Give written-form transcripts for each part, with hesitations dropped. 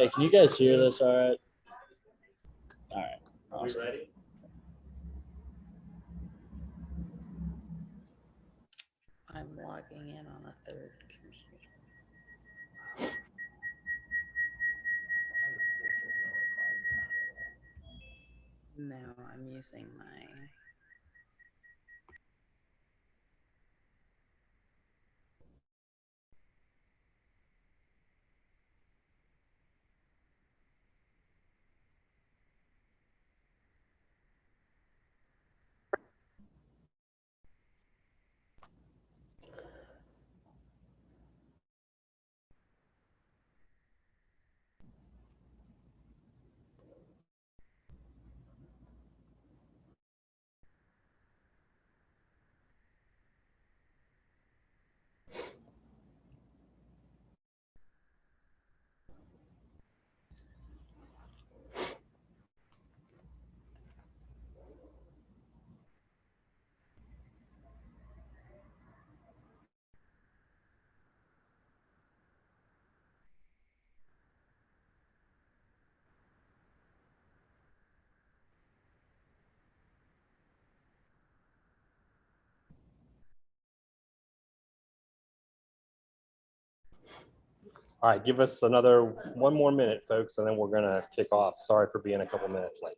Hey, can you guys hear this all right? All right. Awesome. We ready? I'm logging in on a third computer. No, I'm using my. All right, give us one more minute, folks, and then we're gonna kick off. Sorry for being a couple minutes late.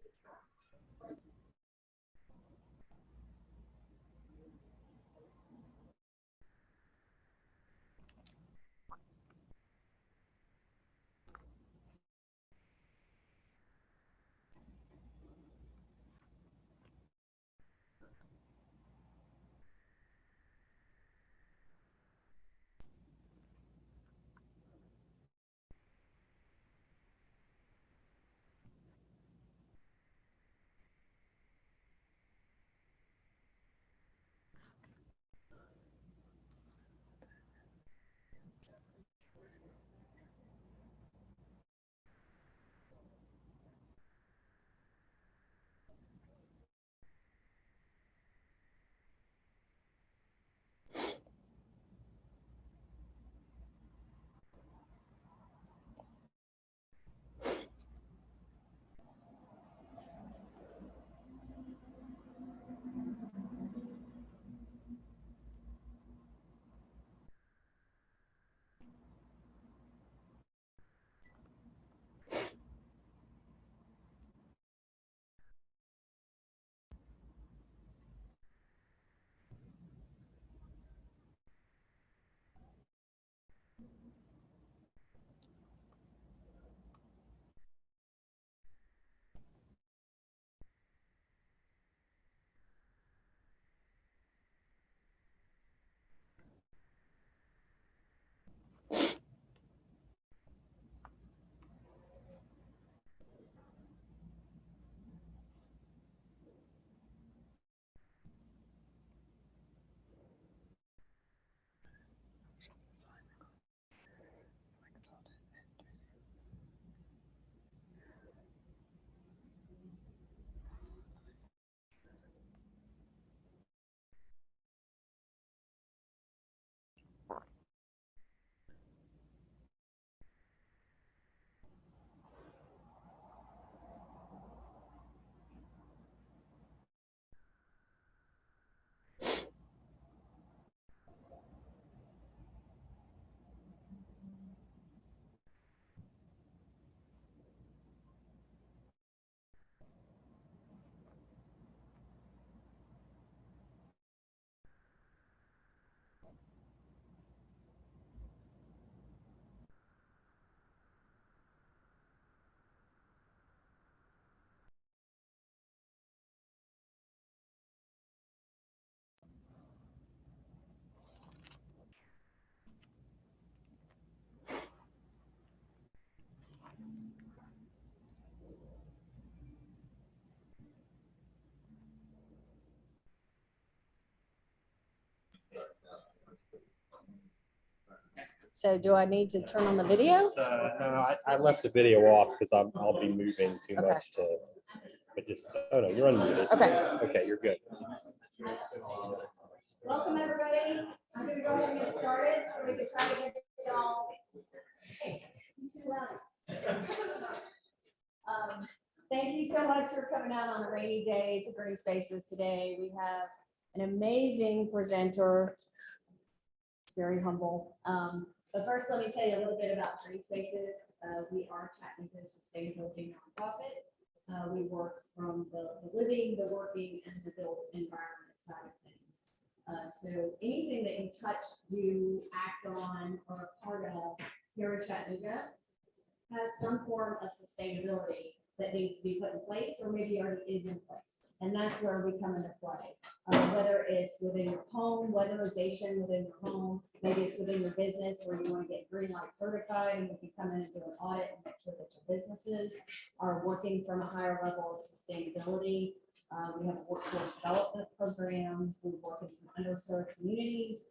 So do I need to turn on the video? No, I left the video off because I'll be moving too Okay. much to. But just no, you're unmuted. Okay. Okay, you're good. Welcome, everybody. I'm going to go ahead and get started so we can try to get y'all. Hey, 2 rounds. Thank you so much for coming out on a rainy day to Green Spaces today. We have an amazing presenter. It's very humble. But first, let me tell you a little bit about Green Spaces. We are Chattanooga sustainability nonprofit. We work from the living, the working, and the built environment side of things. So anything that you touch, do, act on, or a part of here in Chattanooga has some form of sustainability that needs to be put in place or maybe already is in place. And that's where we come into play. Whether it's within your home, weatherization within your home, maybe it's within your business where you want to get green light certified and you can come in and do an audit and make sure that your businesses are working from a higher level of sustainability. We have a workforce development program. We work in some underserved communities,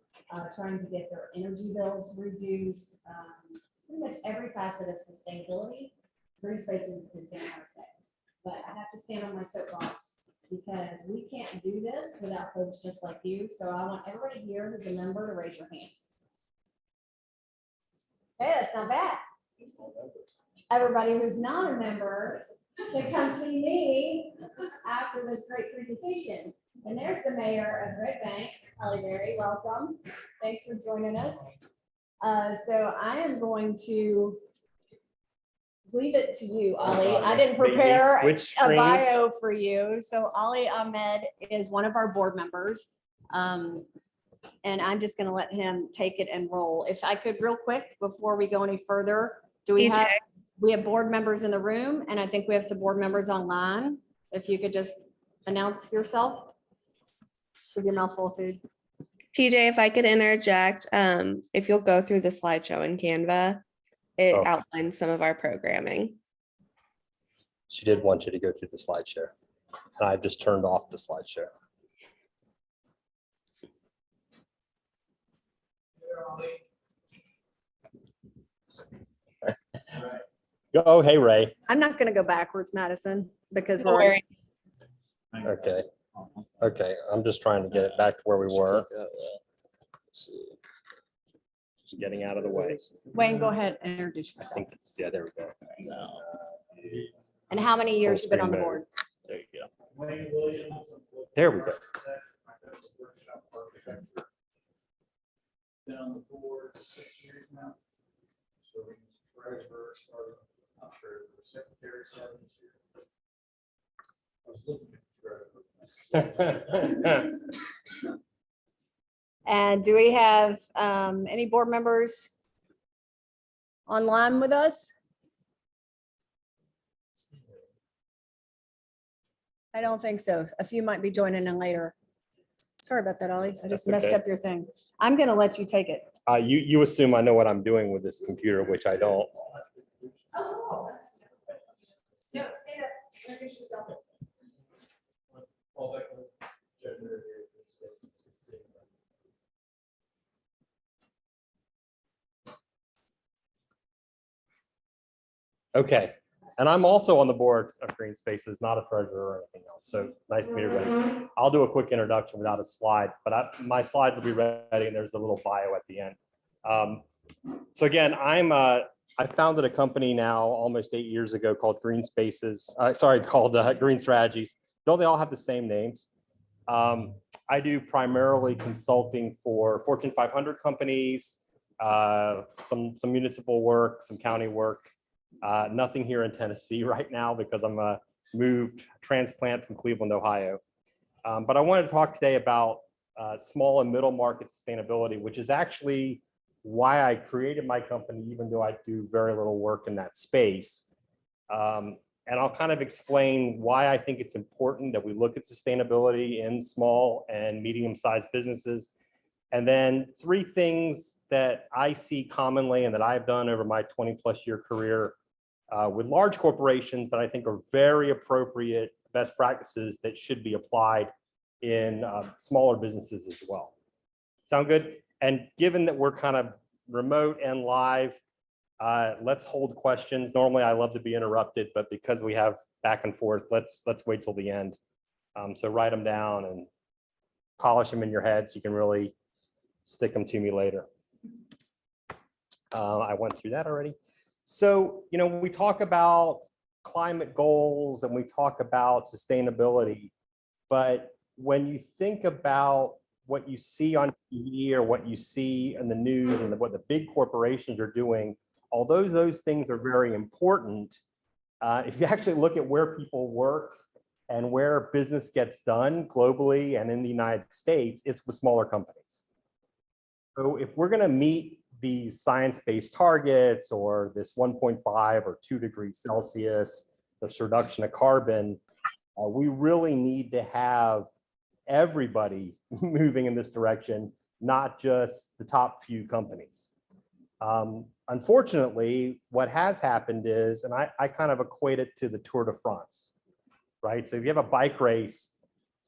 trying to get their energy bills reduced. Pretty much every facet of sustainability, Green Spaces is going to have a say. But I have to stand on my soapbox because we can't do this without folks just like you. So I want everybody here who's a member to raise your hands. Hey, that's not bad. Everybody who's not a member can come see me after this great presentation. And there's the mayor of Red Bank, Holly Berry. Welcome. Thanks for joining us. So I am going to leave it to you, Ollie. I didn't Maybe prepare switch a screens. bio for you. So Ollie Ahmed is one of our board members. And I'm just going to let him take it and roll. If I could real quick, before we go any further, we have board members in the room and I think we have some board members online. If you could just announce yourself with your mouth full of food. TJ, if I could interject, if you'll go through the slideshow in Canva, it Okay. outlines some of our programming. She did want you to go through the slideshow. And I've just turned off the slideshow. Oh, hey, Ray. I'm not going to go backwards, Madison, because No we're worries. Okay. Okay, I'm just trying to get it back to where we were. Just getting out of the way. Wayne, go ahead and introduce I yourself. think it's, yeah, there we go. And how many years you been on the screen board? There you go. There we go. Been on the board 6 years now. Serving as treasurer, started, not treasurer, secretary, starting this year. I was looking at treasurer. And do we have any board members online with us? I don't think so. A few might be joining in later. Sorry about that, Ollie. I just That's messed okay. up your thing. I'm going to let you take it. You assume I know what I'm doing with this computer, which I don't. Oh. No, stand up. Introduce yourself. Paul Beckler, treasurer here at Green Spaces. Okay, and I'm also on the board of Green Spaces, not a treasurer or anything else. So nice to meet everybody. I'll do a quick introduction without a slide, but my slides will be ready and there's a little bio at the end. So again, I founded a company now almost 8 years ago called Green Spaces, called Green Strategies. Don't they all have the same names? I do primarily consulting for Fortune 500 companies, some municipal work, some county work. Nothing here in Tennessee right now because I'm a moved transplant from Cleveland, Ohio. But I wanted to talk today about small and middle market sustainability, which is actually why I created my company, even though I do very little work in that space. And I'll kind of explain why I think it's important that we look at sustainability in small and medium-sized businesses. And then 3 things that I see commonly and that I've done over my 20+ year career with large corporations that I think are very appropriate best practices that should be applied in smaller businesses as well. Sound good? And given that we're kind of remote and live, let's hold questions. Normally I love to be interrupted, but because we have back and forth, let's wait till the end. So write them down and polish them in your head so you can really stick them to me later. I went through that already. So, we talk about climate goals and we talk about sustainability, but when you think about what you see on TV or what you see in the news and what the big corporations are doing, although those things are very important, if you actually look at where people work and where business gets done globally and in the United States, it's with smaller companies. So if we're going to meet these science-based targets or this 1.5 or 2 degrees Celsius, this reduction of carbon, we really need to have everybody moving in this direction, not just the top few companies. Unfortunately, what has happened is, and I kind of equate it to the Tour de France, right? So if you have a bike race,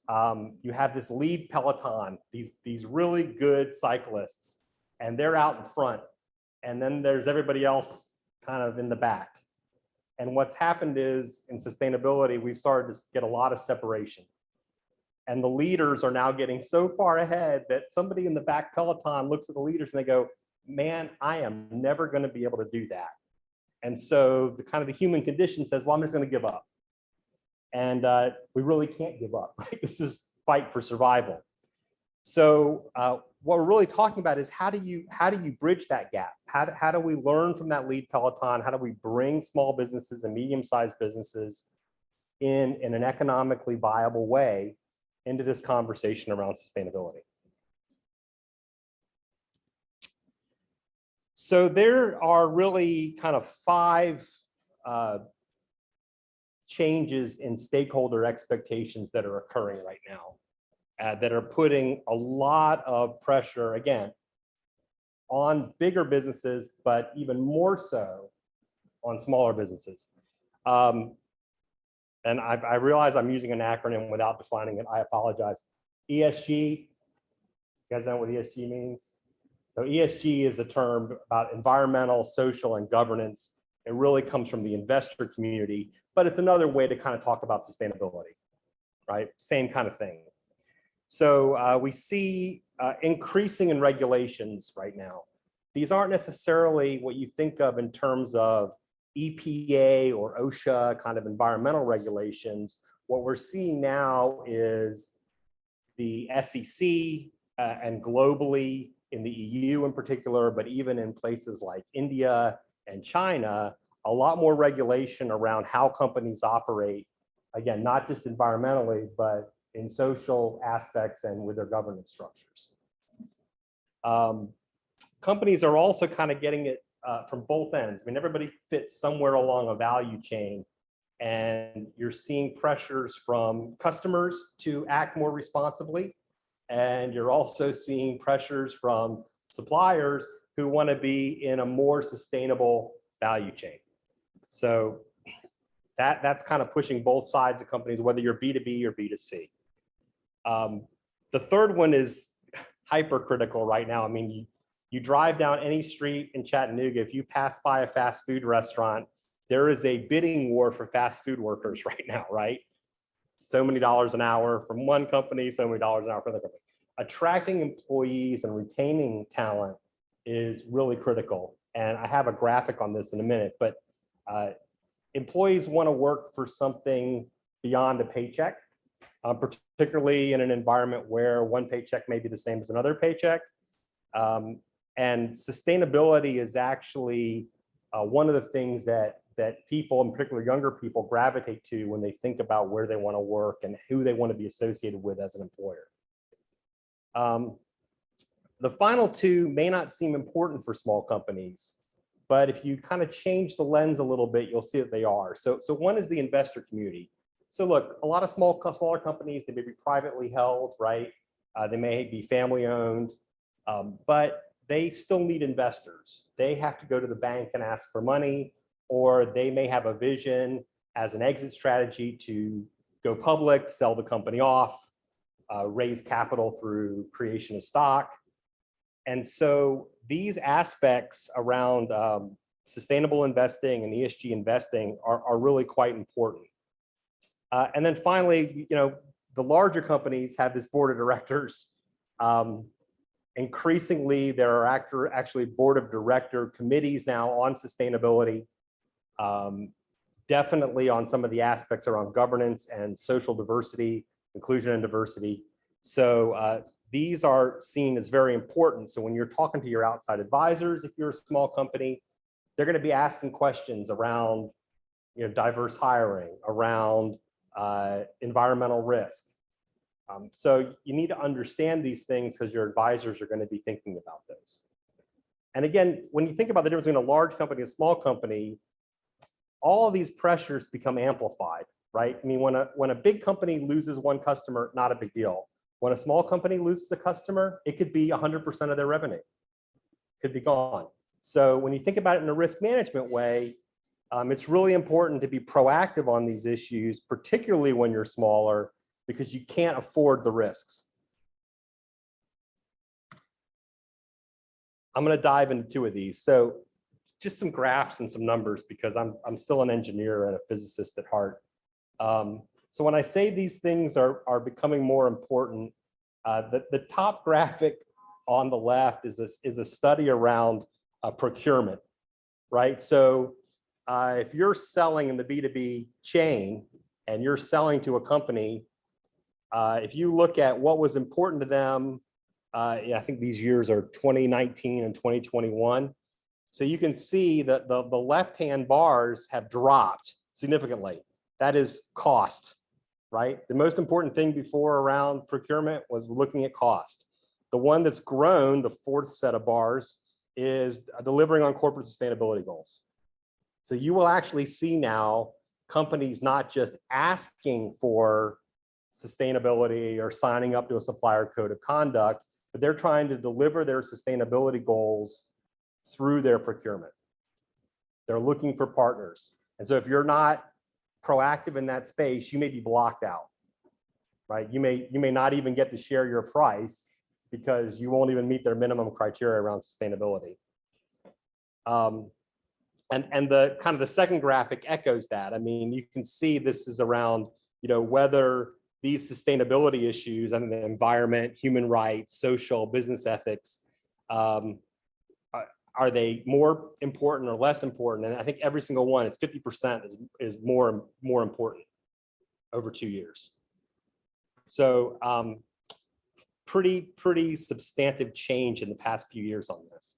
you have this lead peloton, these really good cyclists, and they're out in front. And then there's everybody else kind of in the back. And what's happened is in sustainability, we've started to get a lot of separation. And the leaders are now getting so far ahead that somebody in the back peloton looks at the leaders and they go, man, I am never going to be able to do that. And so the kind of the human condition says, well, I'm just going to give up. And we really can't give up, right? This is fight for survival. So what we're really talking about is how do you bridge that gap? How do we learn from that lead peloton? How do we bring small businesses and medium-sized businesses in an economically viable way into this conversation around sustainability? So there are really kind of 5 changes in stakeholder expectations that are occurring right now that are putting a lot of pressure, again, on bigger businesses, but even more so on smaller businesses. And I realize I'm using an acronym without defining it. I apologize. ESG, you guys know what ESG means? So ESG is the term about environmental, social, and governance. It really comes from the investor community, but it's another way to kind of talk about sustainability, right? Same kind of thing. So we see increasing in regulations right now. These aren't necessarily what you think of in terms of EPA or OSHA kind of environmental regulations. What we're seeing now is the SEC and globally in the EU in particular, but even in places like India and China, a lot more regulation around how companies operate, again, not just environmentally, but in social aspects and with their governance structures. Companies are also kind of getting it from both ends. I mean, everybody fits somewhere along a value chain, and you're seeing pressures from customers to act more responsibly. And you're also seeing pressures from suppliers who want to be in a more sustainable value chain. So that's kind of pushing both sides of companies, whether you're B2B or B2C. The third one is hypercritical right now. I mean, you drive down any street in Chattanooga, if you pass by a fast food restaurant, there is a bidding war for fast food workers right now, right? So many dollars an hour from one company, so many dollars an hour from the company. Attracting employees and retaining talent is really critical. And I have a graphic on this in a minute, but employees want to work for something beyond a paycheck, particularly in an environment where one paycheck may be the same as another paycheck. And sustainability is actually one of the things that people, in particular younger people, gravitate to when they think about where they want to work and who they want to be associated with as an employer. The final 2 may not seem important for small companies, but if you kind of change the lens a little bit, you'll see that they are. So one is the investor community. So look, a lot of smaller companies, they may be privately held, right? They may be family owned, but they still need investors. They have to go to the bank and ask for money, or they may have a vision as an exit strategy to go public, sell the company off, raise capital through creation of stock. And so these aspects around sustainable investing and ESG investing are really quite important. And then finally, the larger companies have this board of directors. Increasingly, there are actually board of director committees now on sustainability. definitely on some of the aspects around governance and social diversity, inclusion and diversity. So these are seen as very important. So when you're talking to your outside advisors, if you're a small company, they're going to be asking questions around, diverse hiring, around environmental risk. So you need to understand these things because your advisors are going to be thinking about those. And again, when you think about the difference between a large company and a small company, all of these pressures become amplified, right? I mean, when a big company loses one customer, not a big deal. When a small company loses a customer, it could be 100% of their revenue, could be gone. So when you think about it in a risk management way, it's really important to be proactive on these issues, particularly when you're smaller, because you can't afford the risks. I'm going to dive into two of these. So just some graphs and some numbers, because I'm still an engineer and a physicist at heart. So when I say these things are becoming more important, the top graphic on the left is a study around procurement, right? So if you're selling in the B2B chain and you're selling to a company, if you look at what was important to them, I think these years are 2019 and 2021. So you can see that the left-hand bars have dropped significantly. That is cost, right? The most important thing before around procurement was looking at cost. The one that's grown, the fourth set of bars, is delivering on corporate sustainability goals. So you will actually see now companies not just asking for sustainability or signing up to a supplier code of conduct, but they're trying to deliver their sustainability goals through their procurement. They're looking for partners. And so if you're not proactive in that space, you may be blocked out, right? You may not even get to share your price because you won't even meet their minimum criteria around sustainability. And the kind of the second graphic echoes that. I mean, you can see this is around, whether these sustainability issues, I mean, the environment, human rights, social, business ethics, are they more important or less important? And I think every single one, it's 50% is more important over 2 years. So pretty substantive change in the past few years on this.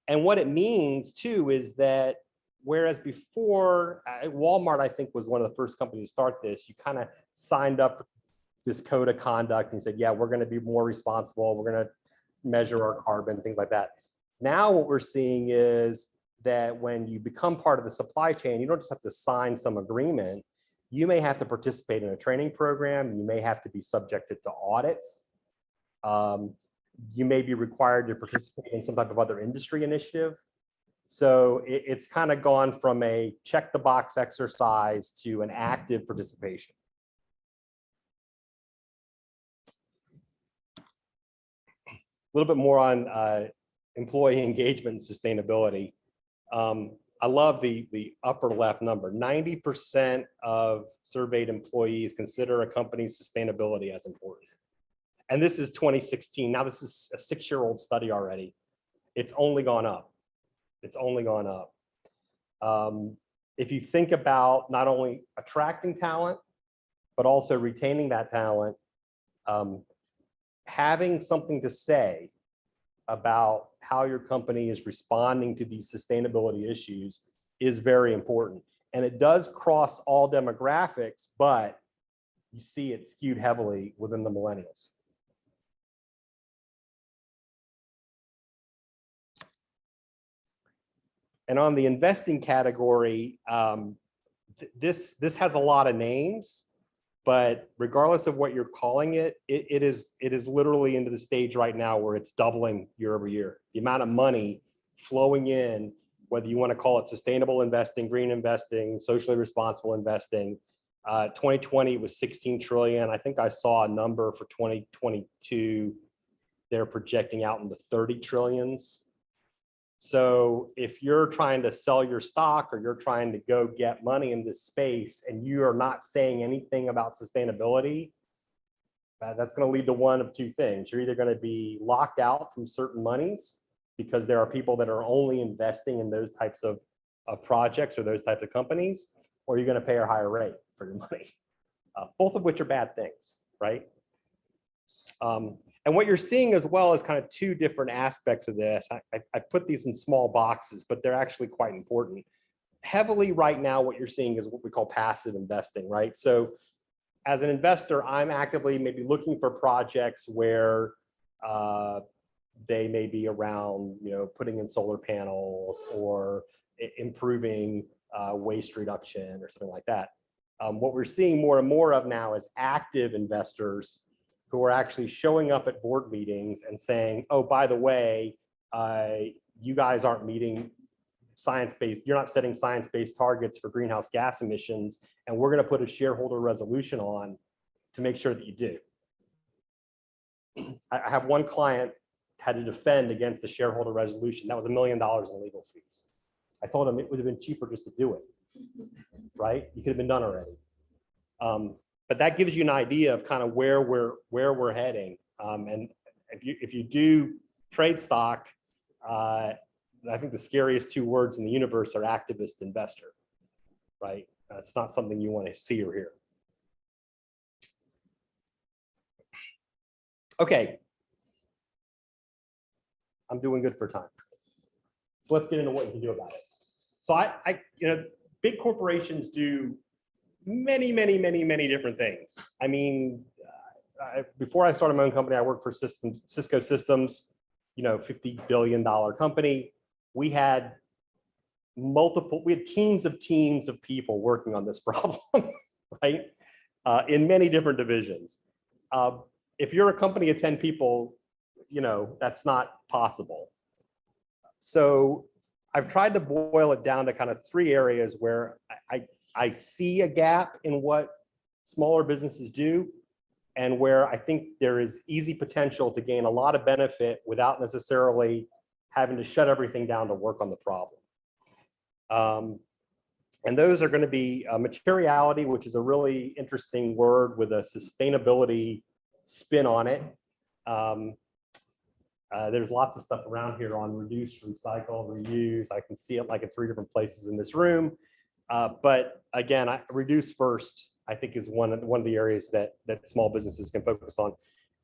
And what it means too is that whereas before, Walmart, I think, was one of the first companies to start this, you kind of signed up this code of conduct and said, yeah, we're going to be more responsible. We're going to measure our carbon, things like that. Now what we're seeing is that when you become part of the supply chain, you don't just have to sign some agreement. You may have to participate in a training program. You may have to be subjected to audits. You may be required to participate in some type of other industry initiative. So it's kind of gone from a check the box exercise to an active participation. A little bit more on employee engagement and sustainability. I love the upper left number. 90% of surveyed employees consider a company's sustainability as important. And this is 2016. Now this is a 6-year-old study already. It's only gone up. It's only gone up. If you think about not only attracting talent, but also retaining that talent, having something to say about how your company is responding to these sustainability issues is very important. And it does cross all demographics, but you see it skewed heavily within the millennials. And on the investing category, this has a lot of names, but regardless of what you're calling it, it is literally into the stage right now where it's doubling year over year. The amount of money flowing in, whether you want to call it sustainable investing, green investing, socially responsible investing. 2020 was 16 trillion. I think I saw a number for 2022. They're projecting out into 30 trillions. So if you're trying to sell your stock or you're trying to go get money in this space and you are not saying anything about sustainability, that's going to lead to one of two things. You're either going to be locked out from certain monies because there are people that are only investing in those types of of projects or those types of companies, or you're going to pay a higher rate for your money, both of which are bad things, right? And what you're seeing as well is kind of two different aspects of this. I put these in small boxes, but they're actually quite important. Heavily right now, what you're seeing is what we call passive investing, right? So as an investor, I'm actively maybe looking for projects where they may be around, putting in solar panels or improving waste reduction or something like that. What we're seeing more and more of now is active investors who are actually showing up at board meetings and saying, oh, by the way, you guys aren't meeting science-based, you're not setting science-based targets for greenhouse gas emissions, and we're going to put a shareholder resolution on to make sure that you do. I have one client had to defend against the shareholder resolution. That was $1 million in legal fees. I told him it would have been cheaper just to do it, right? You could have been done already. But that gives you an idea of kind of where we're heading. And if you do trade stock, I think the scariest two words in the universe are activist investor, right? That's not something you want to see or hear. Okay. I'm doing good for time. So let's get into what you can do about it. So big corporations do many different things. I mean, before I started my own company, I worked for Cisco Systems, $50 billion company. We had teams of people working on this problem, right? In many different divisions. If you're a company of 10 people, that's not possible. So I've tried to boil it down to kind of three areas where I see a gap in what smaller businesses do, and where I think there is easy potential to gain a lot of benefit without necessarily having to shut everything down to work on the problem. And those are going to be materiality, which is a really interesting word with a sustainability spin on it. There's lots of stuff around here on reduce, recycle, reuse. I can see it like in 3 different places in this room. But again, reduce first, I think, is one of the areas that small businesses can focus on.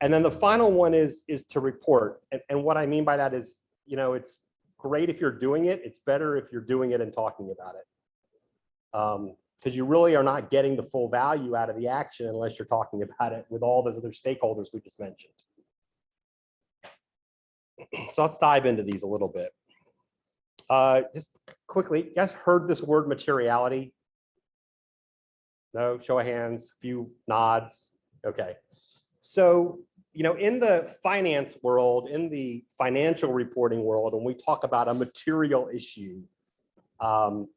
And then the final one is to report. And what I mean by that is, it's great if you're doing it. It's better if you're doing it and talking about it. Because you really are not getting the full value out of the action unless you're talking about it with all those other stakeholders we just mentioned. So let's dive into these a little bit. Just quickly, you guys heard this word materiality? No, show of hands, few nods. Okay. So, in the finance world, in the financial reporting world, when we talk about a material issue,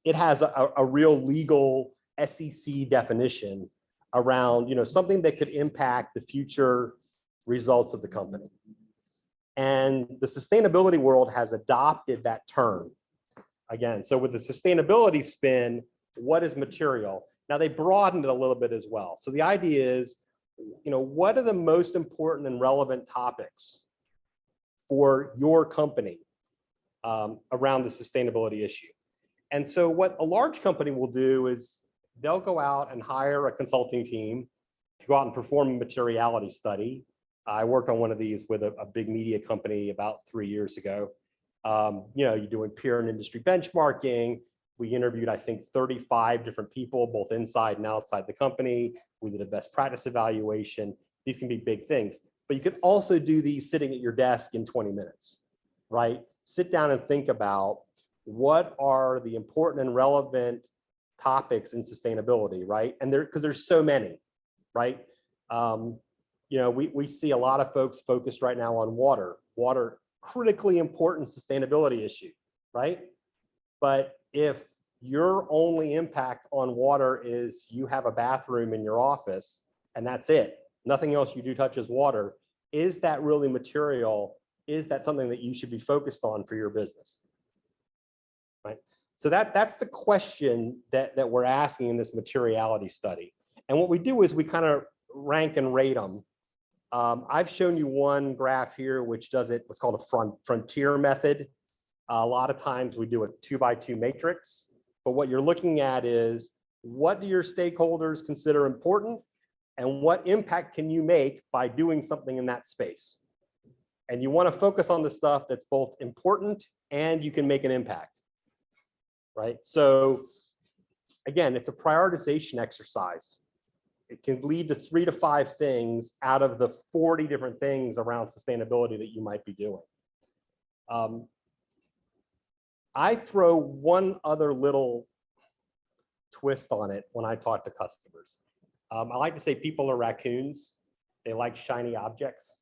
it has a real legal SEC definition around, something that could impact the future results of the company. And the sustainability world has adopted that term. Again, so with the sustainability spin, what is material? Now they broadened it a little bit as well. So the idea is, what are the most important and relevant topics for your company around the sustainability issue? And so what a large company will do is they'll go out and hire a consulting team to go out and perform a materiality study. I worked on one of these with a big media company about 3 years ago. You're doing peer and industry benchmarking. We interviewed, I think, 35 different people, both inside and outside the company. We did a best practice evaluation. These can be big things, but you can also do these sitting at your desk in 20 minutes, right? Sit down and think about what are the important and relevant topics in sustainability, right? And because there's so many, right? We see a lot of folks focused right now on water, critically important sustainability issue, right? But if your only impact on water is you have a bathroom in your office and that's it, nothing else you do touches water, is that really material? Is that something that you should be focused on for your business? Right? So that's the question that we're asking in this materiality study. And what we do is we kind of rank and rate them. I've shown you one graph here, which does what's called a frontier method. A lot of times we do a 2x2 matrix. but what you're looking at is what do your stakeholders consider important and what impact can you make by doing something in that space? And you want to focus on the stuff that's both important and you can make an impact, right? So again, it's a prioritization exercise. It can lead to 3 to 5 things out of the 40 different things around sustainability that you might be doing. I throw one other little twist on it when I talk to customers. I like to say people are raccoons. They like shiny objects.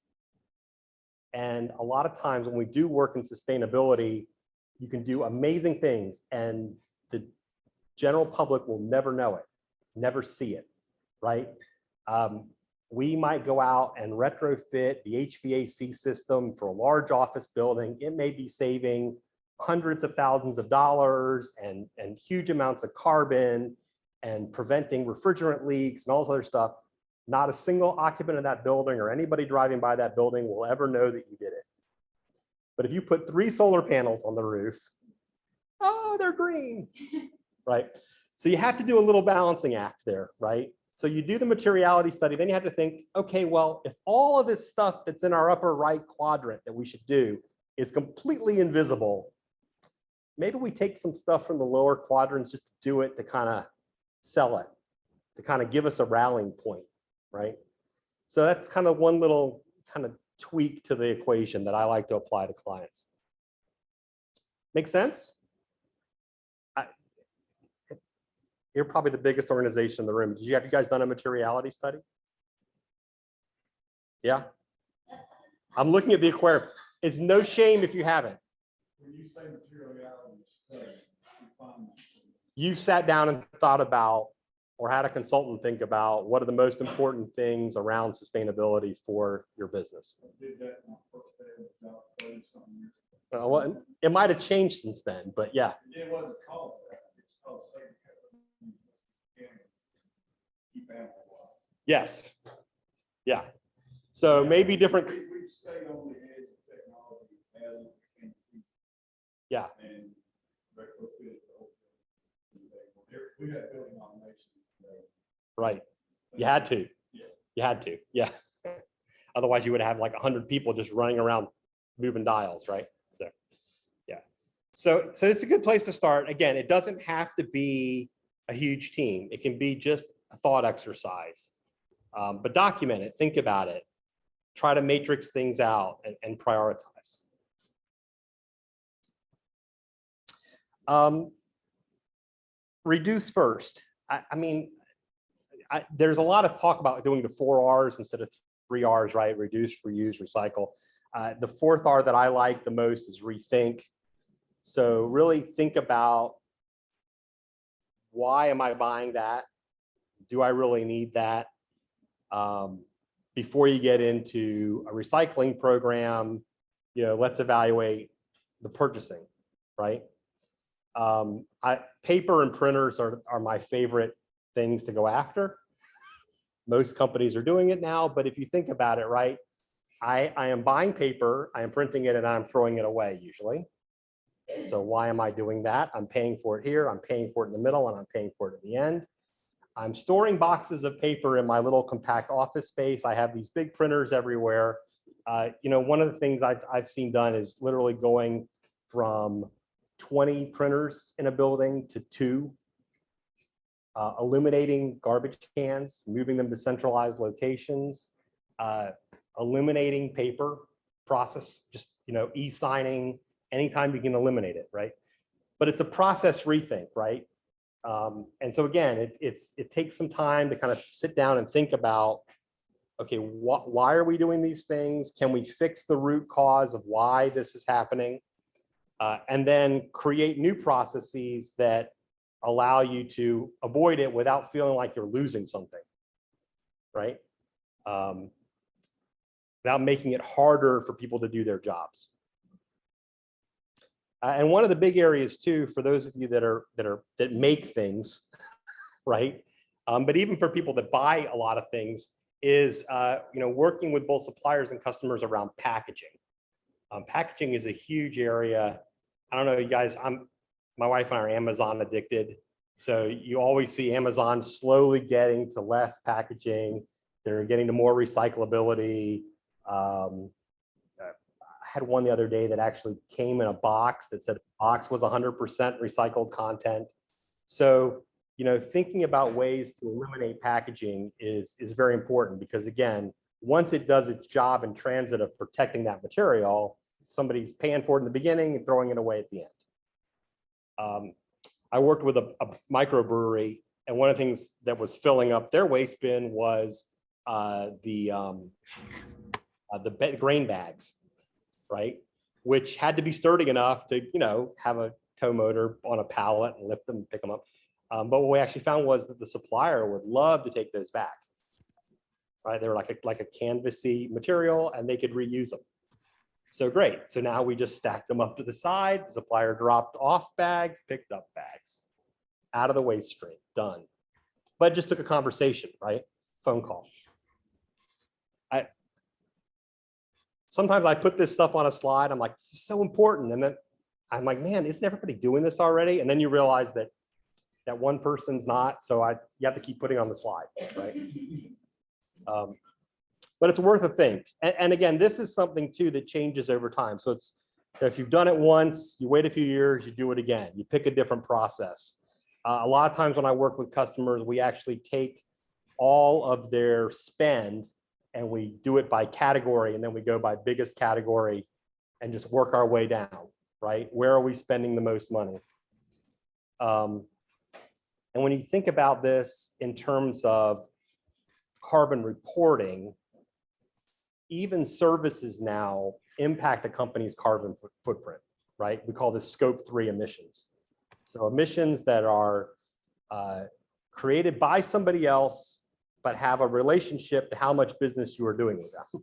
And a lot of times when we do work in sustainability, you can do amazing things and the general public will never know it, never see it, right? We might go out and retrofit the HVAC system for a large office building. It may be saving hundreds of thousands of dollars and huge amounts of carbon and preventing refrigerant leaks and all this other stuff. Not a single occupant of that building or anybody driving by that building will ever know that you did it. But if you put 3 solar panels on the roof, oh, they're green, right? So you have to do a little balancing act there, right? So you do the materiality study, then you have to think, okay, well, if all of this stuff that's in our upper right quadrant that we should do is completely invisible, maybe we take some stuff from the lower quadrants just to do it, to kind of sell it, to kind of give us a rallying point, right? So that's kind of one little kind of tweak to the equation that I like to apply to clients. Make sense? You're probably the biggest organization in the room. Have you guys done a materiality study? Yeah. I'm looking at the aquarium. It's no shame if you haven't. When you say materiality study, you find that. You sat down and thought about, or had a consultant think about, what are the most important things around sustainability for your business? I did that my first day of the job, 30-something years ago. Well, it might have changed since then, but yeah. It wasn't called that. It's called Safe. Keep animal alive. Yes. Yeah. So maybe different. We've stayed on the edge of technology as it became. Yeah. And retrofit the whole thing. We had building automation today. Right. You had to. Yeah. You had to. Yeah. Otherwise, you would have like 100 people just running around moving dials, right? So, yeah. So it's a good place to start. Again, it doesn't have to be a huge team. It can be just a thought exercise, but document it, think about it, try to matrix things out and prioritize. Reduce first. I mean, there's a lot of talk about doing the 4 Rs instead of 3 Rs, right? Reduce, reuse, recycle. The 4th R that I like the most is rethink. So really think about, why am I buying that? Do I really need that? Before you get into a recycling program, let's evaluate the purchasing, right? Paper and printers are my favorite things to go after. Most companies are doing it now, but if you think about it, right? I am buying paper, I am printing it, and I'm throwing it away usually. So why am I doing that? I'm paying for it here, I'm paying for it in the middle, and I'm paying for it at the end. I'm storing boxes of paper in my little compact office space. I have these big printers everywhere. One of the things I've seen done is literally going from 20 printers in a building to 2, eliminating garbage cans, moving them to centralized locations, eliminating paper process, just e-signing, anytime you can eliminate it, right? But it's a process rethink, right? And so again, it takes some time to kind of sit down and think about, okay, why are we doing these things? Can we fix the root cause of why this is happening? And then create new processes that allow you to avoid it without feeling like you're losing something, right? Without making it harder for people to do their jobs. And one of the big areas too, for those of you that make things, right? But even for people that buy a lot of things, is working with both suppliers and customers around packaging. Packaging is a huge area. I don't know, you guys. my wife and I are Amazon addicted. So you always see Amazon slowly getting to less packaging. They're getting to more recyclability. I had one the other day that actually came in a box that said the box was 100% recycled content. So, you know, thinking about ways to eliminate packaging is very important because, again, once it does its job in transit of protecting that material, somebody's paying for it in the beginning and throwing it away at the end. I worked with a microbrewery, and one of the things that was filling up their waste bin was the grain bags, right? Which had to be sturdy enough to, you know, have a tow motor on a pallet and lift them and pick them up. But what we actually found was that the supplier would love to take those back, right? They were like a canvasy material and they could reuse them. So great. So now we just stacked them up to the side. The supplier dropped off bags, picked up bags, out of the waste stream, done. But it just took a conversation, right? Phone call. Sometimes I put this stuff on a slide. I'm like, this is so important. And then I'm like, man, isn't everybody doing this already? And then you realize that one person's not. So you have to keep putting on the slide, right? But it's worth a think. And again, this is something too that changes over time. So it's, if you've done it once, you wait a few years, you do it again. You pick a different process. A lot of times when I work with customers, we actually take all of their spend and we do it by category, and then we go by biggest category and just work our way down, right? Where are we spending the most money? And when you think about this in terms of carbon reporting, even services now impact a company's carbon footprint, right? We call this Scope 3 emissions. So emissions that are created by somebody else, but have a relationship to how much business you are doing with them.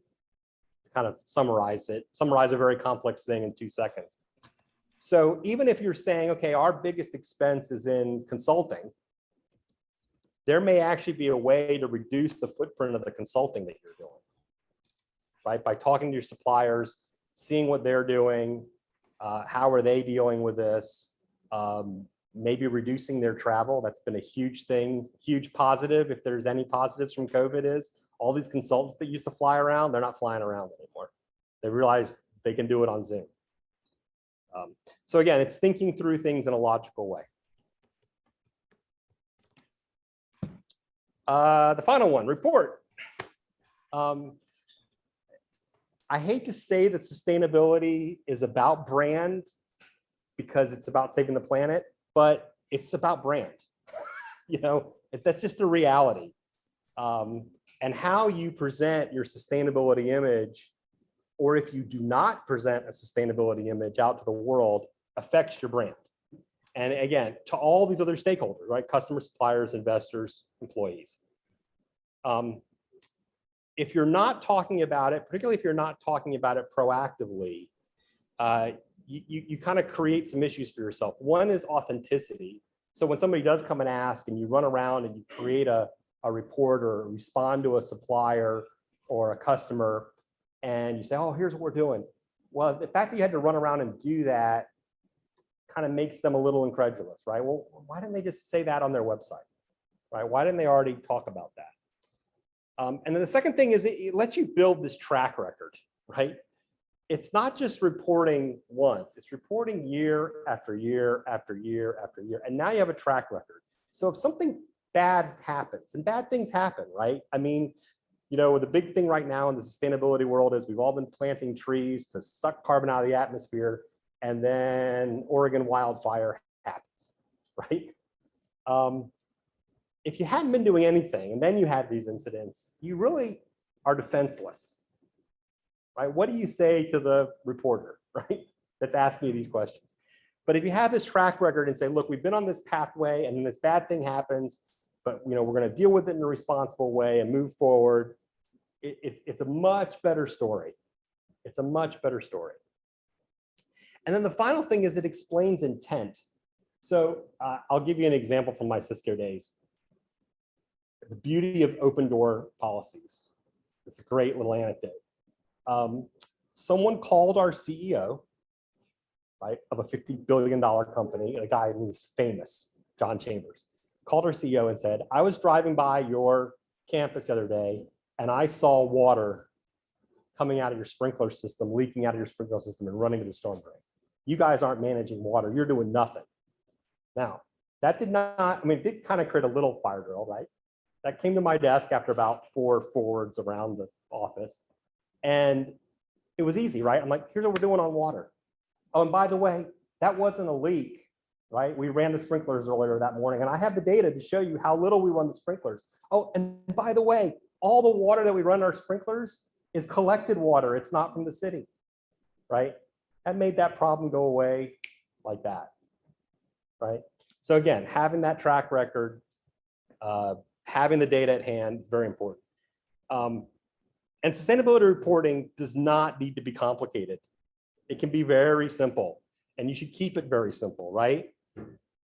Kind of summarize a very complex thing in 2 seconds. So even if you're saying, okay, our biggest expense is in consulting, there may actually be a way to reduce the footprint of the consulting that you're doing, right? By talking to your suppliers, seeing what they're doing, how are they dealing with this, maybe reducing their travel. That's been a huge thing, huge positive. If there's any positives from COVID is all these consultants that used to fly around, they're not flying around anymore. They realize they can do it on Zoom. So again, it's thinking through things in a logical way. The final one, report. I hate to say that sustainability is about brand because it's about saving the planet, but it's about brand. You know, that's just the reality. And how you present your sustainability image, or if you do not present a sustainability image out to the world, affects your brand. And again, to all these other stakeholders, right? Customers, suppliers, investors, employees. If you're not talking about it, particularly if you're not talking about it proactively, you kind of create some issues for yourself. One is authenticity. So when somebody does come and ask and you run around and you create a report or respond to a supplier or a customer and you say, oh, here's what we're doing. Well, the fact that you had to run around and do that kind of makes them a little incredulous, right? Well, why didn't they just say that on their website, right? Why didn't they already talk about that? And then the second thing is it lets you build this track record, right? It's not just reporting once, it's reporting year after year after year after year. And now you have a track record. So if something bad happens, and bad things happen, right? I mean, you know, the big thing right now in the sustainability world is we've all been planting trees to suck carbon out of the atmosphere, and then Oregon wildfire happens, right? If you hadn't been doing anything and then you had these incidents, you really are defenseless, right? What do you say to the reporter, right? That's asking you these questions. But if you have this track record and say, look, we've been on this pathway and then this bad thing happens, but you know, we're going to deal with it in a responsible way and move forward, it's a much better story. It's a much better story. And then the final thing is it explains intent. So I'll give you an example from my Cisco days. The beauty of open door policies. It's a great little anecdote. Someone called our CEO right, of a $50 billion company, a guy who's famous, John Chambers, called our CEO and said, I was driving by your campus the other day and I saw water coming out of your sprinkler system, leaking out of your sprinkler system and running to the storm drain. You guys aren't managing water. You're doing nothing. Now, that did not, I mean, it did kind of create a little fire drill, right? That came to my desk after about 4 forwards around the office. And it was easy, right? I'm like, here's what we're doing on water. Oh, and by the way, that wasn't a leak, right? We ran the sprinklers earlier that morning, and I have the data to show you how little we run the sprinklers. Oh, and by the way, all the water that we run our sprinklers is collected water. It's not from the city, right? That made that problem go away like that, right? So again, having that track record, having the data at hand, very important. And sustainability reporting does not need to be complicated. It can be very simple, and you should keep it very simple, right?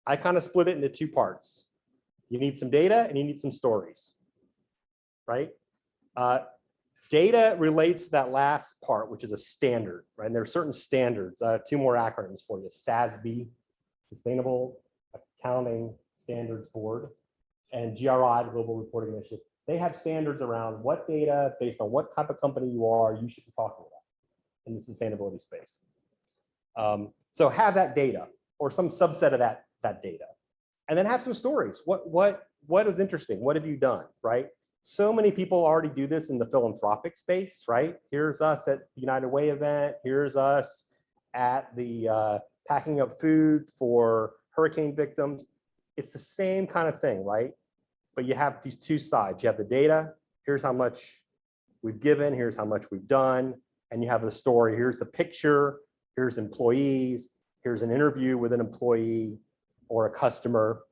I kind of split it into 2 parts. You need some data and you need some stories, right? Data relates to that last part, which is a standard, right? And there are certain standards, 2 more acronyms for you, SASB, Sustainable Accounting Standards Board, and GRI, the Global Reporting Initiative. They have standards around what data, based on what type of company you are, you should be talking about in the sustainability space. So have that data or some subset of that data, and then have some stories. What is interesting? What have you done, right? So many people already do this in the philanthropic space, right? Here's us at the United Way event. Here's us at the packing up food for hurricane victims. It's the same kind of thing, right? But you have these 2 sides. You have the data. Here's how much we've given. Here's how much we've done. And you have the story. Here's the picture. Here's employees. Here's an interview with an employee or a customer.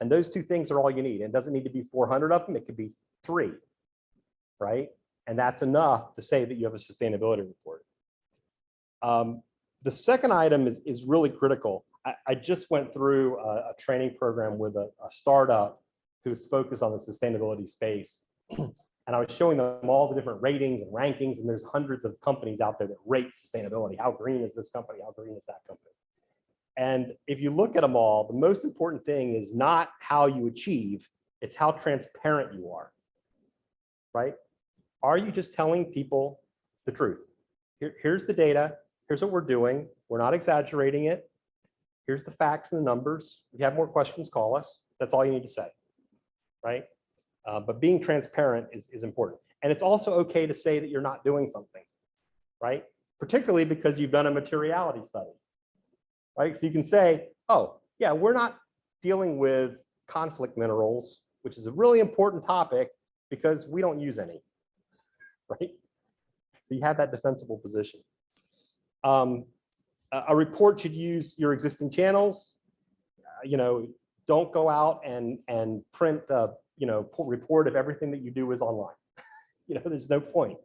And those 2 things are all you need. It doesn't need to be 400 of them. It could be 3, right? And that's enough to say that you have a sustainability report. The second item is really critical. I just went through a training program with a startup who's focused on the sustainability space. And I was showing them all the different ratings and rankings, and there's hundreds of companies out there that rate sustainability. How green is this company? How green is that company? And if you look at them all, the most important thing is not how you achieve, it's how transparent you are, right? Are you just telling people the truth? Here's the data. Here's what we're doing. We're not exaggerating it. Here's the facts and the numbers. If you have more questions, call us. That's all you need to say, right? But being transparent is important. And it's also okay to say that you're not doing something, right? Particularly because you've done a materiality study, right? So you can say, oh, yeah, we're not dealing with conflict minerals, which is a really important topic because we don't use any, right? So you have that defensible position. A report should use your existing channels. Don't go out and print report if everything that you do is online. There's no point.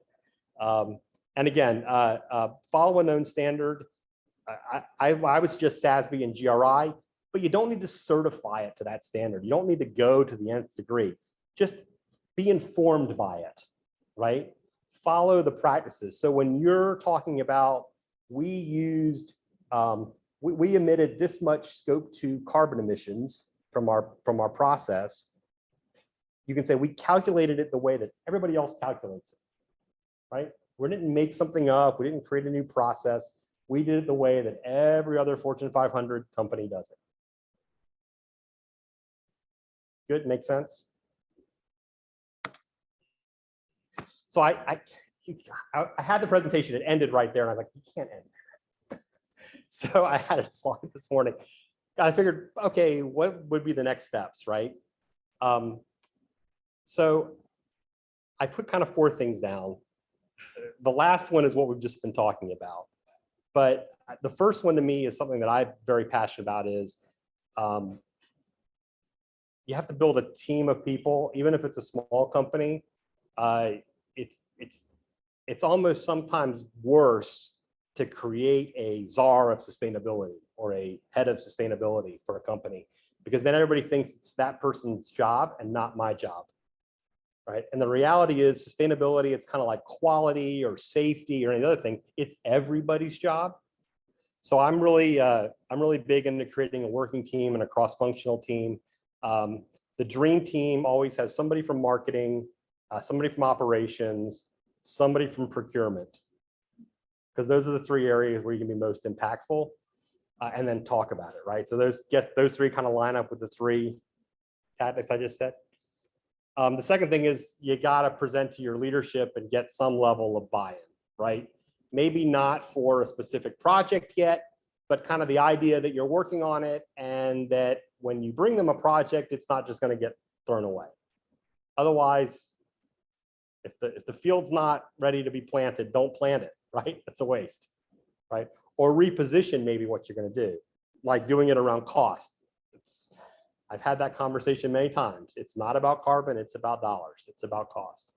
And again, follow a known standard. I would suggest SASB and GRI, but you don't need to certify it to that standard. You don't need to go to the nth degree. Just be informed by it, right? Follow the practices. So when you're talking about, we emitted this much scope 2 carbon emissions from our process, you can say we calculated it the way that everybody else calculates it, right? We didn't make something up. We didn't create a new process. We did it the way that every other Fortune 500 company does it. Good, makes sense? So I had the presentation, it ended right there, and I was like, you can't end. So I had a slide this morning. I figured, okay, what would be the next steps, right? So I put kind of 4 things down. The last one is what we've just been talking about. But the first one to me is something that I'm very passionate about is you have to build a team of people, even if it's a small company. It's almost sometimes worse to create a czar of sustainability or a head of sustainability for a company, because then everybody thinks it's that person's job and not my job, right? And the reality is sustainability, it's kind of like quality or safety or any other thing. It's everybody's job. So I'm really big into creating a working team and a cross-functional team. The dream team always has somebody from marketing, somebody from operations, somebody from procurement, because those are the three areas where you can be most impactful, and then talk about it, right? So those three kind of line up with the three tactics I just said. The second thing is you got to present to your leadership and get some level of buy-in, right? Maybe not for a specific project yet, but kind of the idea that you're working on it and that when you bring them a project, it's not just going to get thrown away. Otherwise, if the field's not ready to be planted, don't plant it, right? It's a waste, right? Or reposition maybe what you're going to do, like doing it around cost. I've had that conversation many times. It's not about carbon, it's about dollars, it's about cost.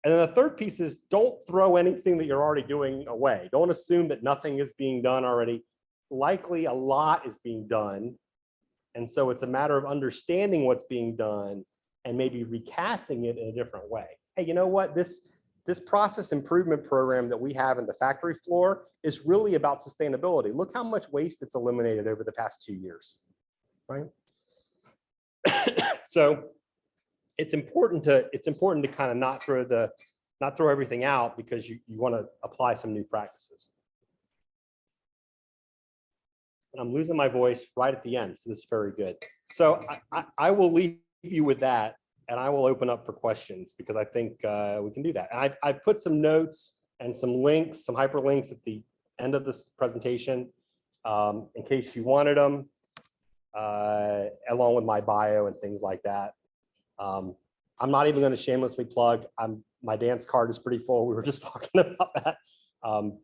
And then the third piece is don't throw anything that you're already doing away. Don't assume that nothing is being done already. Likely a lot is being done. And so it's a matter of understanding what's being done and maybe recasting it in a different way. Hey, you know what? This process improvement program that we have in the factory floor is really about sustainability. Look how much waste it's eliminated over the past 2 years, right? So it's important to kind of not throw everything out because you want to apply some new practices. And I'm losing my voice right at the end, so this is very good. So I will leave you with that, and I will open up for questions because I think we can do that. And I've put some notes and some links, some hyperlinks at the end of this presentation in case you wanted them, along with my bio and things like that. I'm not even going to shamelessly plug. My dance card is pretty full. We were just talking about that,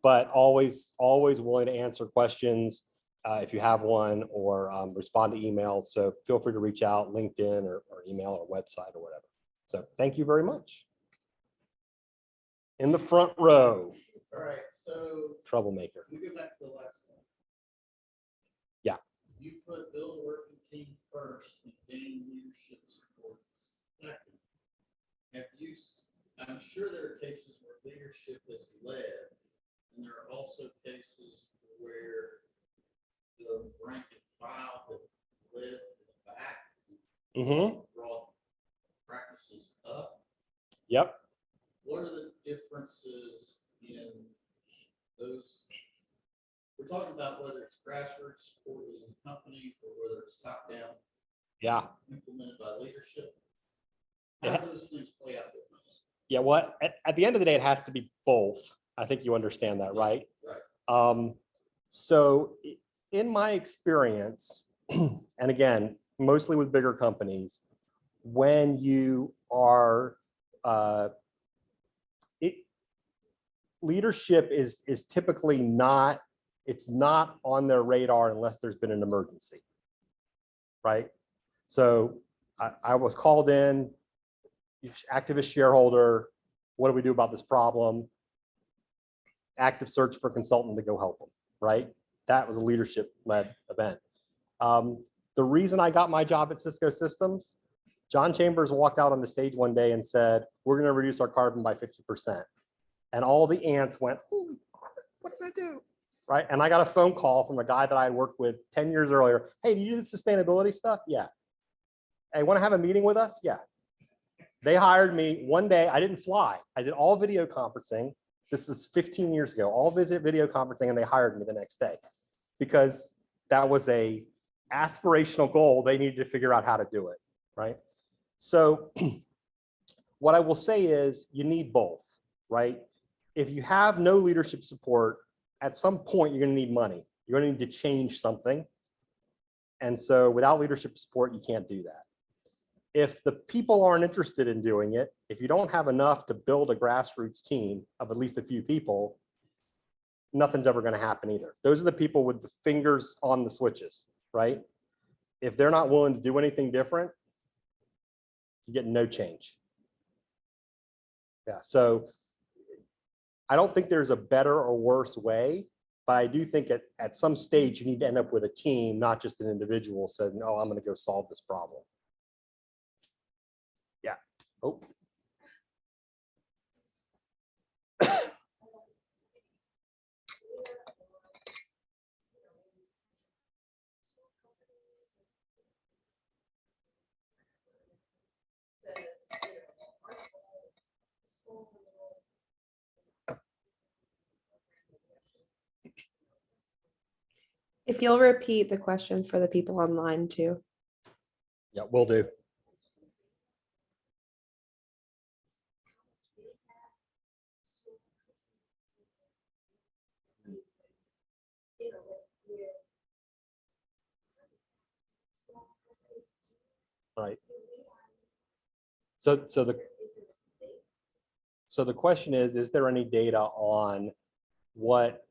but always willing to answer questions if you have one, or respond to emails. So feel free to reach out, LinkedIn or email or website or whatever. So thank you very much. In the front row. All right, so Troublemaker. we go back to the last one. Yeah. You put build a working team first and gain leadership support second. I'm sure there are cases where leadership is led, and there are also cases where the rank and file that led to the back brought practices up. Yep. What are the differences in those? We're talking about whether it's grassroots support within the company or whether it's top down. Yeah. Implemented by leadership. How do those things play out differently? Yeah. Well, at the end of the day, it has to be both. I think you understand that, right? Right. So in my experience, and again, mostly with bigger companies, when you are leadership is typically not, it's not on their radar unless there's been an emergency, right? So I was called in, activist shareholder, what do we do about this problem? Active search for consultant to go help them, right? That was a leadership-led event. The reason I got my job at Cisco Systems, John Chambers walked out on the stage one day and said, we're going to reduce our carbon by 50%. And all the ants went, holy crap, what did I do? Right? And I got a phone call from a guy that I had worked with 10 years earlier. Hey, do you do the sustainability stuff? Yeah. Hey, want to have a meeting with us? Yeah. They hired me one day. I didn't fly. I did all video conferencing. This is 15 years ago, all video conferencing, and they hired me the next day because that was a aspirational goal. They needed to figure out how to do it, right? So what I will say is you need both, right? If you have no leadership support, at some point you're going to need money. You're going to need to change something. And so without leadership support, you can't do that. If the people aren't interested in doing it, if you don't have enough to build a grassroots team of at least a few people, nothing's ever going to happen either. Those are the people with the fingers on the switches, right? If they're not willing to do anything different, you get no change. Yeah, so I don't think there's a better or worse way, but I do think at some stage you need to end up with a team, not just an individual saying, "Oh, I'm going to go solve this problem." Yeah. Oh. If you'll repeat the question for the people online too. Yeah, will do. Right. So the question is there any data on what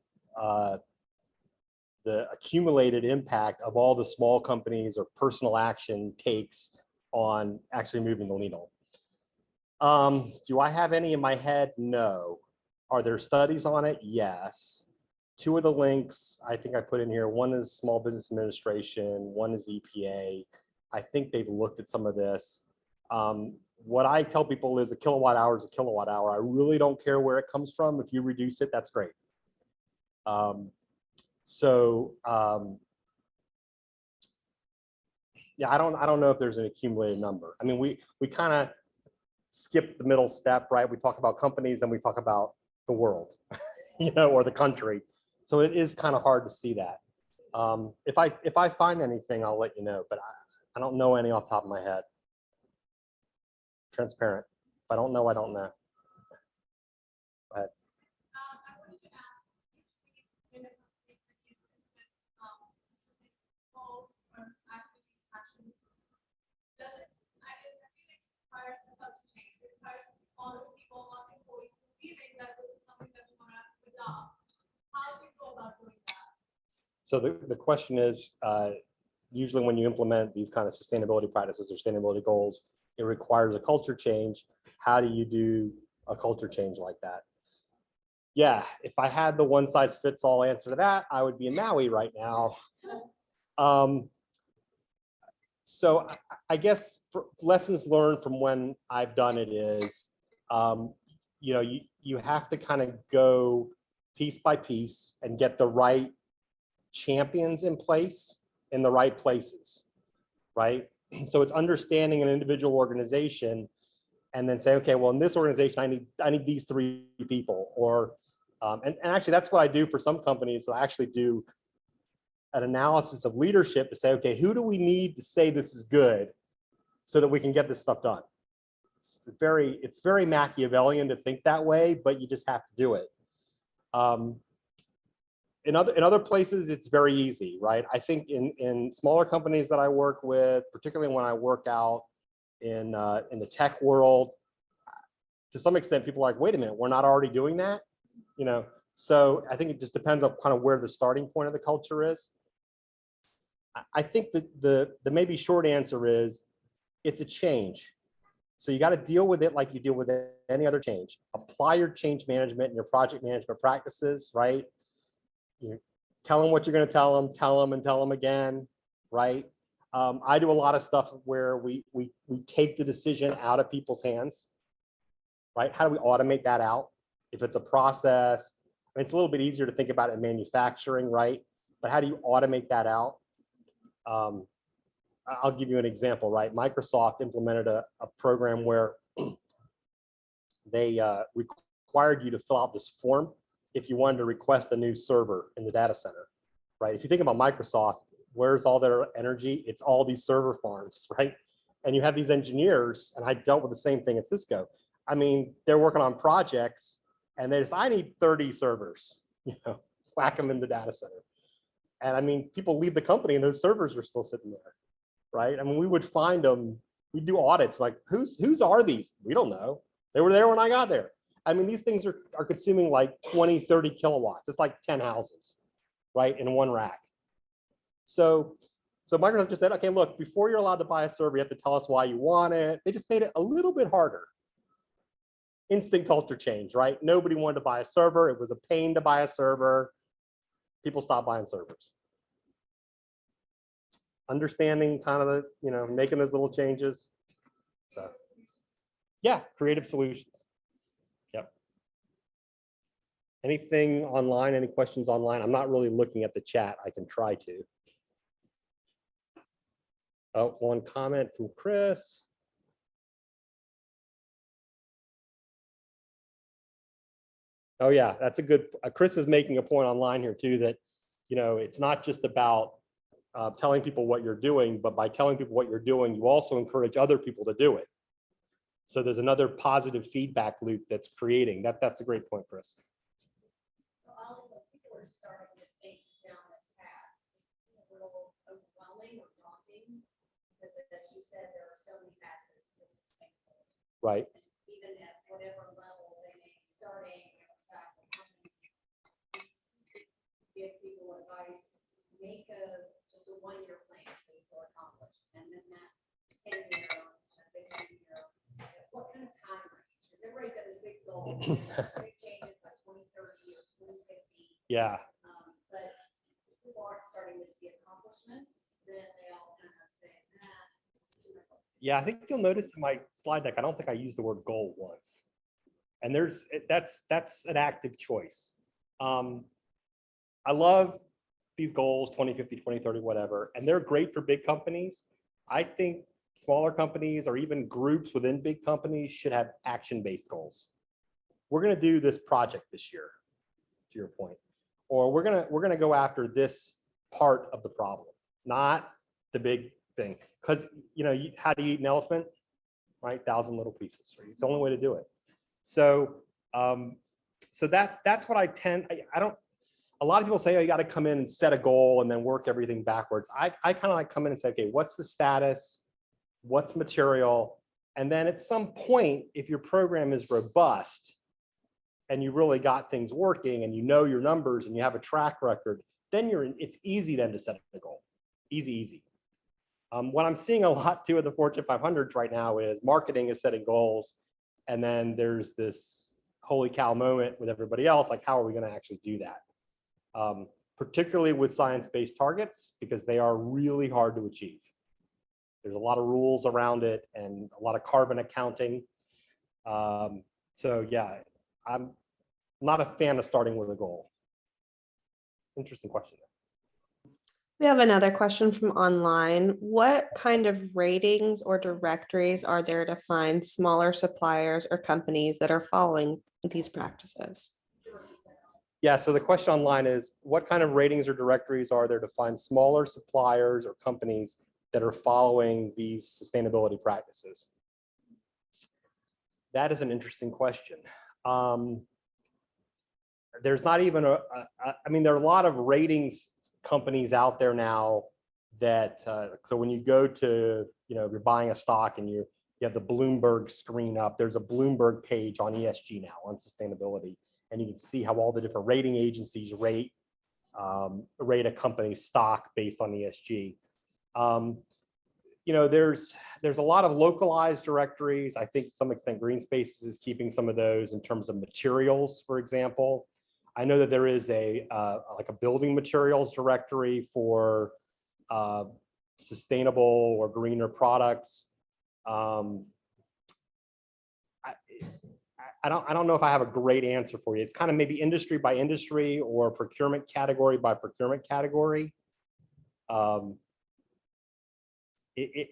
the accumulated impact of all the small companies or personal action takes on actually moving the needle? Do I have any in my head? No. Are there studies on it? Yes. Two of the links I think I put in here, one is Small Business Administration, one is EPA. I think they've looked at some of this. What I tell people is a kilowatt hour is a kilowatt hour. I really don't care where it comes from. If you reduce it, that's great. Yeah, I don't know if there's an accumulated number. I mean, we kind of skip the middle step, right? We talk about companies, then we talk about the world, you know, or the country. So it is kind of hard to see that. If I find anything, I'll let you know, but I don't know any off the top of my head. Transparent. If I don't know, I don't know. Go ahead. I wanted to ask, when a company goals or actions, does it, I feel like it requires a culture change. It requires all the people, all the employees believing that this is something that we want to adopt. How do you go about doing that? So the question is, usually when you implement these kind of sustainability practices or sustainability goals, it requires a culture change. How do you do a culture change like that? Yeah, if I had the one size fits all answer to that, I would be in Maui right now. So I guess for lessons learned from when I've done it is, you know, you have to kind of go piece by piece and get the right champions in place in the right places, right? So it's understanding an individual organization and then say, okay, well, in this organization, I need these 3 people, or, and actually that's what I do for some companies. I actually do an analysis of leadership to say, okay, who do we need to say this is good so that we can get this stuff done? It's very Machiavellian to think that way, but you just have to do it. In other places, it's very easy, right? I think in smaller companies that I work with, particularly when I work out in the tech world, to some extent, people are like, wait a minute, we're not already doing that, you know? So I think it just depends on kind of where the starting point of the culture is. I think that the maybe short answer is it's a change. So you got to deal with it like you deal with any other change. Apply your change management and your project management practices, right? You tell them what you're going to tell them and tell them again, right? I do a lot of stuff where we take the decision out of people's hands, right? How do we automate that out? If it's a process, I mean, it's a little bit easier to think about it in manufacturing, right? But how do you automate that out? I'll give you an example, right? Microsoft implemented a program where they required you to fill out this form if you wanted to request a new server in the data center, right? If you think about Microsoft, where's all their energy? It's all these server farms, right? And you have these engineers, and I dealt with the same thing at Cisco. I mean, they're working on projects and they just, I need 30 servers, you know, whack them in the data center. And I mean, people leave the company and those servers are still sitting there, right? I mean, we would find them, we'd do audits like, whose are these? We don't know. They were there when I got there. I mean, these things are consuming like 20, 30 kilowatts. It's like 10 houses, right, in one rack. So Microsoft just said, okay, look, before you're allowed to buy a server, you have to tell us why you want it. They just made it a little bit harder. Instant culture change, right? Nobody wanted to buy a server. It was a pain to buy a server. People stopped buying servers. Understanding kind of the, you know, making those little changes. So yeah, creative solutions. Yep. Anything online, any questions online? I'm not really looking at the chat. I can try to. Oh, one comment from Chris. Oh yeah, that's a good, Chris is making a point online here too, that you know, it's not just about telling people what you're doing, but by telling people what you're doing, you also encourage other people to do it. So there's another positive feedback loop that's creating. That's a great point, Chris. So all of the people are starting to think down this path. It's a little overwhelming or daunting, because as you said, there are so many facets to sustainability. Right. Even at whatever level they may be starting, whatever size of company, give people advice, make just a 1-year plan so you feel accomplished. And then that 10-year, 15-year, what kind of time range? Because everybody's got this big goal, big changes by 2030 or 2050. Yeah. But if people aren't starting to see accomplishments, then they all kind of say, it's too much work. Yeah, I think you'll notice in my slide deck, I don't think I used the word goal once. And that's an active choice. I love these goals, 2050, 2030, whatever, and they're great for big companies. I think smaller companies or even groups within big companies should have action-based goals. We're going to do this project this year, to your point, or we're going to go after this part of the problem, not the big thing. Because, you know, how do you eat an elephant? Right, 1,000 little pieces. Right? It's the only way to do it. So, so that's what I tend. I don't. A lot of people say, oh, you got to come in and set a goal and then work everything backwards. I kind of like come in and say, okay, what's the status? What's material? And then at some point, if your program is robust and you really got things working and you know your numbers and you have a track record, then it's easy then to set a goal. Easy. What I'm seeing a lot too at the Fortune 500s right now is marketing is setting goals. And then there's this holy cow moment with everybody else, like how are we going to actually do that? Particularly with science-based targets, because they are really hard to achieve. There's a lot of rules around it and a lot of carbon accounting. So yeah, I'm not a fan of starting with a goal. Interesting question. We have another question from online. What kind of ratings or directories are there to find smaller suppliers or companies that are following these practices? Yeah, so the question online is, what kind of ratings or directories are there to find smaller suppliers or companies that are following these sustainability practices? That is an interesting question. There's not even I mean, there are a lot of ratings companies out there now that, so when you go to, you know, you're buying a stock and you have the Bloomberg screen up, there's a Bloomberg page on ESG now on sustainability. And you can see how all the different rating agencies rate a company's stock based on ESG. You know, there's a lot of localized directories. I think to some extent Green Spaces is keeping some of those in terms of materials, for example. I know that there is like a building materials directory for sustainable or greener products. I don't know if I have a great answer for you. It's kind of maybe industry by industry or procurement category by procurement category. You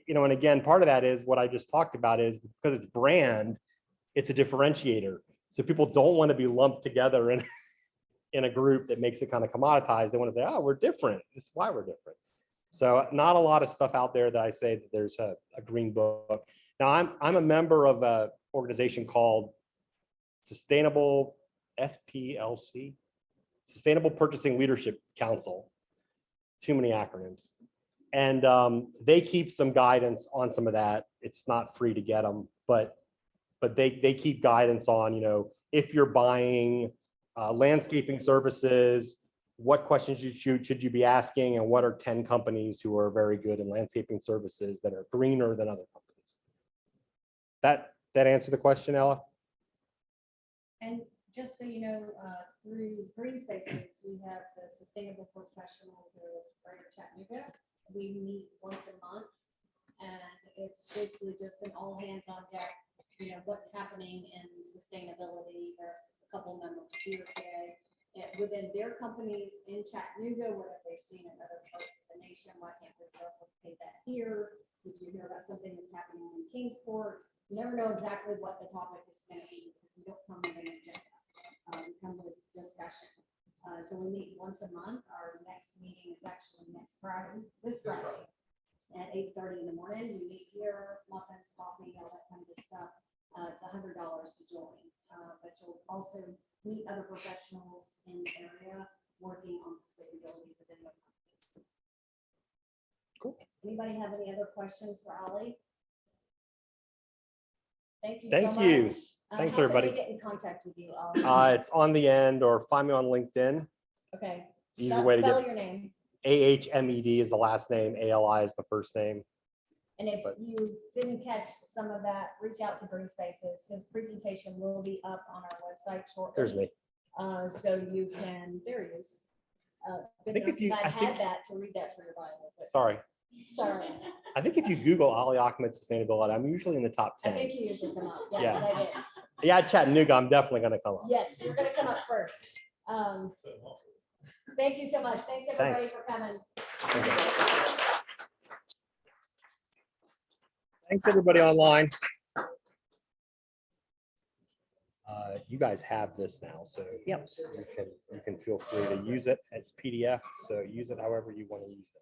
know, and again, part of that is what I just talked about is because it's brand, it's a differentiator. So people don't want to be lumped together in a group that makes it kind of commoditized. They want to say, oh, we're different. This is why we're different. So not a lot of stuff out there that I say that there's a green book. Now I'm a member of an organization called Sustainable SPLC, Sustainable Purchasing Leadership Council. Too many acronyms. And they keep some guidance on some of that. It's not free to get them, but they keep guidance on, you know, if you're buying landscaping services, what questions should you be asking, and what are 10 companies who are very good in landscaping services that are greener than other companies? That answer the question, Ella? And just so you know, through Green Spaces, we have the Sustainable Professionals of Greater Chattanooga. We meet once a month, and it's basically just an all hands on deck, you know, what's happening in sustainability. There's a couple members here today. And within their companies in Chattanooga, what have they seen in other parts of the nation? Why can't we replicate that here? Did you hear about something that's happening in Kingsport? You never know exactly what the topic is going to be because we don't come with an agenda. We come with discussion. So we meet once a month. Our next meeting is actually next Friday, this Friday at 8:30 in the morning. We meet here, muffins, coffee, all that kind of good stuff. It's $100 to join, but you'll also meet other professionals in the area working on sustainability within their companies. Cool. Anybody have any other questions for Ollie? Thank you so Thank much. you. Thanks, How can everybody. we get in contact with you, Ollie? It's on the end, or find me on LinkedIn. Okay. Easy Spell- way to Spell get your name. AHMED is the last name, ALI is the first name. And if But- you didn't catch some of that, reach out to Green Spaces. His presentation will be up on our website shortly. There's me. So you can, there he is. think if Goodness, you- if I I think- had that to read that for your Bible, but Sorry. sorry. I think if you Google Ali Ahmed sustainability, I'm usually in the top I 10. think you usually come up. Yeah, Yeah. 'cause I did. Yeah, Chattanooga, I'm definitely gonna come up. Yes, you're gonna come up first. Thank you so much. Thanks, everybody, Thanks. for coming. Thanks, everybody online. You guys have this now, so Yep. you can feel free to use it as PDF. So use it however you want to use it.